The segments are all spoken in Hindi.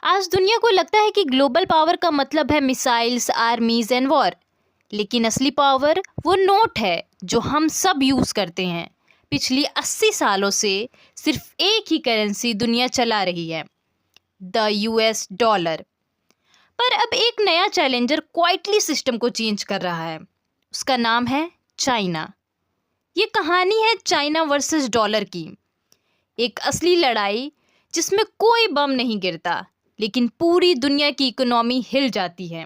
आज दुनिया को लगता है कि ग्लोबल पावर का मतलब है मिसाइल्स, आर्मीज एंड वॉर। लेकिन असली पावर वो नोट है जो हम सब यूज़ करते हैं। पिछली 80 सालों से सिर्फ एक ही करेंसी दुनिया चला रही है, द यूएस डॉलर। पर अब एक नया चैलेंजर क्वाइटली सिस्टम को चेंज कर रहा है। उसका नाम है चाइना। ये कहानी है चाइना वर्सेस डॉलर की, एक असली लड़ाई जिसमें कोई बम नहीं गिरता लेकिन पूरी दुनिया की इकोनॉमी हिल जाती है।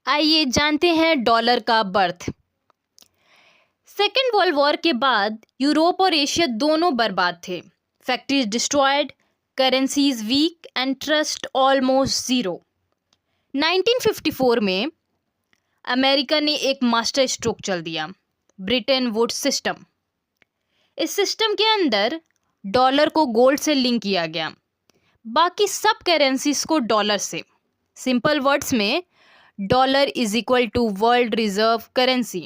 आइए जानते हैं डॉलर का बर्थ। सेकेंड वर्ल्ड वॉर के बाद यूरोप और एशिया दोनों बर्बाद थे। Factories destroyed, currencies weak and trust almost zero. 1954 में अमेरिका ने एक मास्टर स्ट्रोक चल दिया, ब्रिटेन वुड्स सिस्टम। इस सिस्टम के अंदर डॉलर को गोल्ड से लिंक किया गया, बाकी सब करेंसीज को डॉलर से। सिंपल वर्ड्स में dollar is equal to world reserve currency.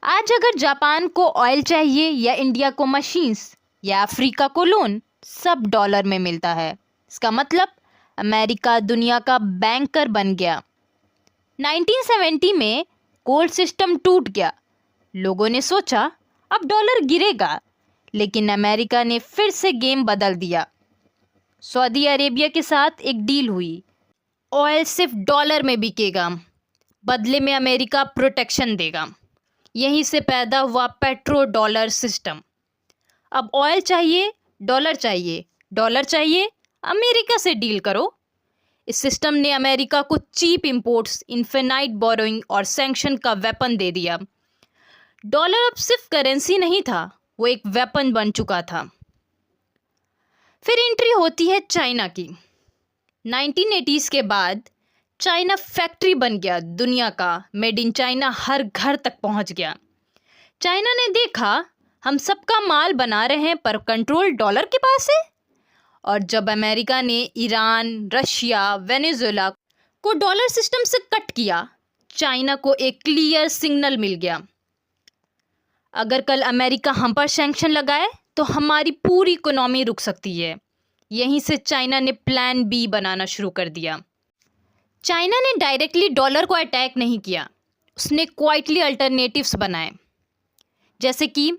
आज अगर जापान को ऑयल चाहिए या इंडिया को मशीन्स या अफ्रीका को लोन, सब डॉलर में मिलता है। इसका मतलब अमेरिका दुनिया का बैंकर बन गया। 1970 में गोल्ड सिस्टम टूट गया। लोगों ने सोचा अब डॉलर गिरेगा, लेकिन अमेरिका ने फिर से गेम बदल दिया। सऊदी अरेबिया के साथ एक डील हुई, ऑयल सिर्फ डॉलर में बिकेगा, बदले में अमेरिका प्रोटेक्शन देगा। यहीं से पैदा हुआ पेट्रो डॉलर सिस्टम। अब ऑयल चाहिए, डॉलर चाहिए, डॉलर चाहिए, अमेरिका से डील करो। इस सिस्टम ने अमेरिका को चीप इंपोर्ट्स, इन्फिनाइट बोरोइंग और सैंक्शन का वेपन दे दिया। डॉलर अब सिर्फ करेंसी नहीं था, वो एक वेपन बन चुका था। फिर एंट्री होती है चाइना की। 1980s के बाद चाइना फैक्ट्री बन गया दुनिया का। मेड इन चाइना हर घर तक पहुंच गया। चाइना ने देखा हम सबका माल बना रहे हैं पर कंट्रोल डॉलर के पास है। और जब अमेरिका ने ईरान, रशिया, वेनेजुएला को डॉलर सिस्टम से कट किया, चाइना को एक क्लियर सिग्नल मिल गया। अगर कल अमेरिका हम पर सैंक्शन लगाए तो हमारी पूरी इकोनॉमी रुक सकती है। यहीं से चाइना ने प्लान बी बनाना शुरू कर दिया। चाइना ने डायरेक्टली डॉलर को अटैक नहीं किया, उसने क्वाइटली अल्टरनेटिव्स बनाए, जैसे कि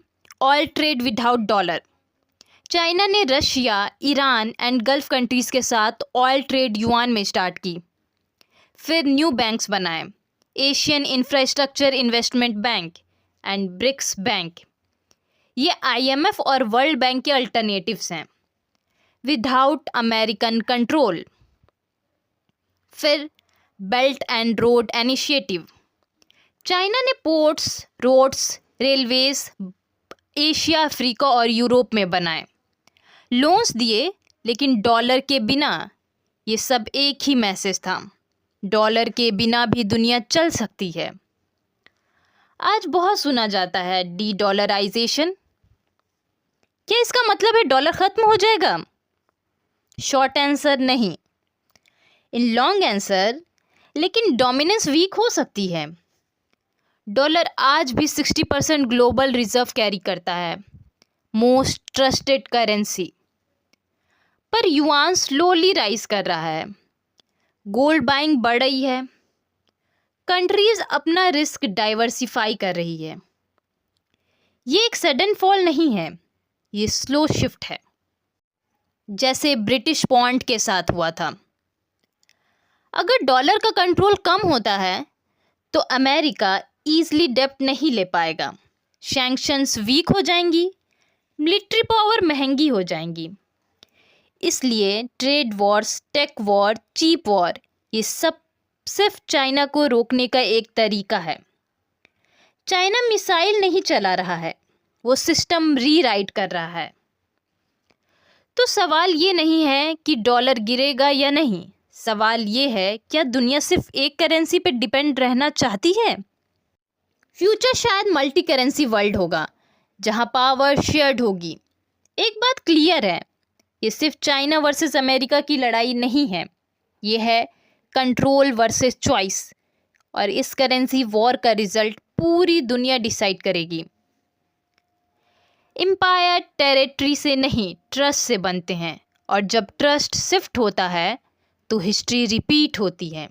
oil trade without dollar. China ने Russia, Iran and Gulf countries के साथ ऑयल ट्रेड युआन में स्टार्ट की। फिर न्यू बैंक्स बनाए, Asian infrastructure investment bank and BRICS bank. ये IMF और वर्ल्ड बैंक के अल्टरनेटिव्स हैं, विदाउट अमेरिकन कंट्रोल। फिर belt and road initiative. China ने ports, roads, railways Asia, Africa और यूरोप में बनाए, लोन्स दिए, लेकिन डॉलर के बिना। ये सब एक ही मैसेज था, डॉलर के बिना भी दुनिया चल सकती है। आज बहुत सुना जाता है डी डॉलराइजेशन। क्या इसका मतलब है डॉलर खत्म हो जाएगा? शॉर्ट आंसर नहीं। इन लॉन्ग आंसर, लेकिन डोमिनेंस वीक हो सकती है। डॉलर आज भी 60% ग्लोबल रिजर्व कैरी करता है, मोस्ट ट्रस्टेड करेंसी। पर युआन स्लोली राइज कर रहा है, गोल्ड बाइंग बढ़ रही है, कंट्रीज अपना रिस्क डाइवर्सिफाई कर रही है। ये एक सडन फॉल नहीं है, ये स्लो शिफ्ट है, जैसे ब्रिटिश पॉन्ड के साथ हुआ था। अगर डॉलर का कंट्रोल कम होता है तो अमेरिका ईजिली डेब्ट नहीं ले पाएगा, सैंक्शंस वीक हो जाएंगी, मिलिट्री पावर महंगी हो जाएंगी। इसलिए trade wars, tech war, chip war, ये सब सिर्फ चाइना को रोकने का एक तरीका है। चाइना मिसाइल नहीं चला रहा है, वो सिस्टम रीराइट कर रहा है। तो सवाल ये नहीं है कि डॉलर गिरेगा या नहीं, सवाल ये है क्या दुनिया सिर्फ एक करेंसी पे डिपेंड रहना चाहती है? फ्यूचर शायद मल्टी करेंसी वर्ल्ड होगा, जहां पावर शेयर्ड होगी। एक बात क्लियर है, ये सिर्फ चाइना वर्सेस अमेरिका की लड़ाई नहीं है, ये है कंट्रोल वर्सेस चॉइस। और इस करेंसी वॉर का रिजल्ट पूरी दुनिया डिसाइड करेगी। एम्पायर टेरिटरी से नहीं, ट्रस्ट से बनते हैं, और जब ट्रस्ट शिफ्ट होता है तो हिस्ट्री रिपीट होती है।